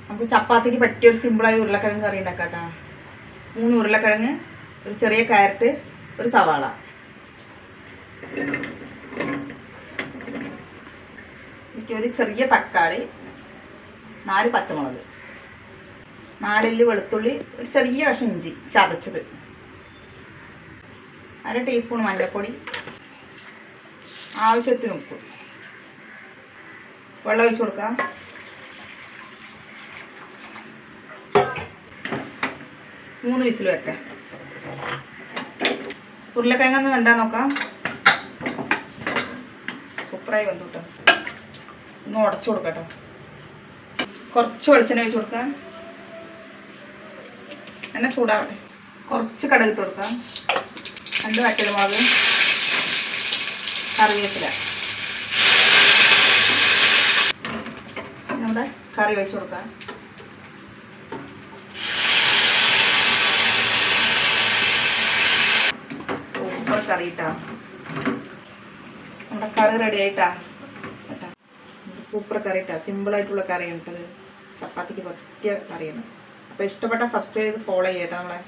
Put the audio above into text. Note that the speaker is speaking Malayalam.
നമുക്ക് ചപ്പാത്തിക്ക് പറ്റിയൊരു സിമ്പിളായി ഉരുളക്കിഴങ്ങ് കറി ഉണ്ടാക്കാം കേട്ടോ. 3 ഉരുളക്കിഴങ്ങ്, ഒരു ചെറിയ ക്യാരറ്റ്, ഒരു സവാള. ഒരു ചെറിയ തക്കാളി, 4 പച്ചമുളക്, 4 അല്ലി വെളുത്തുള്ളി, ഒരു ചെറിയ കഷ്ണം ഇഞ്ചി ചതച്ചത്, 1/2 ടീസ്പൂൺ മഞ്ഞൾപ്പൊടി, ആവശ്യത്തിന് ഉപ്പ്. വെള്ളം ഒഴിച്ച് കൊടുക്കാം. മൂന്ന് വിസിൽ വെക്കാം. ഉരുളക്കിഴങ്ങൊന്ന് വെന്താൻ നോക്കാം. സൂപ്പറായി വെന്തു കേട്ടോ. ഒന്ന് ഉടച്ചു കൊടുക്കട്ടോ. കുറച്ച് വെളിച്ചെണ്ണ ഒഴിച്ച് കൊടുക്കാം. എണ്ണ ചൂടാവട്ടെ. കുറച്ച് കടുക് ഇട്ട് കൊടുക്കാം. 2 വറ്റൽമുളക്, കറിവേപ്പില. നമ്മുടെ കറി ഒഴിച്ച് കൊടുക്കാം. സൂപ്പർ കറി ഇട്ടാ. നമ്മുടെ കറി റെഡി ആയിട്ടാ കേട്ടോ. സൂപ്പർ കറി ഇട്ടാ. സിമ്പിളായിട്ടുള്ള കറിയാണ് ഇട്ടത്. ചപ്പാത്തിക്ക് പറ്റിയ കറിയാണ്. അപ്പോൾ ഇഷ്ടപ്പെട്ട സബ്സ്ക്രൈബ് ചെയ്ത് ഫോളോ ചെയ്യട്ടോ നമ്മളെ.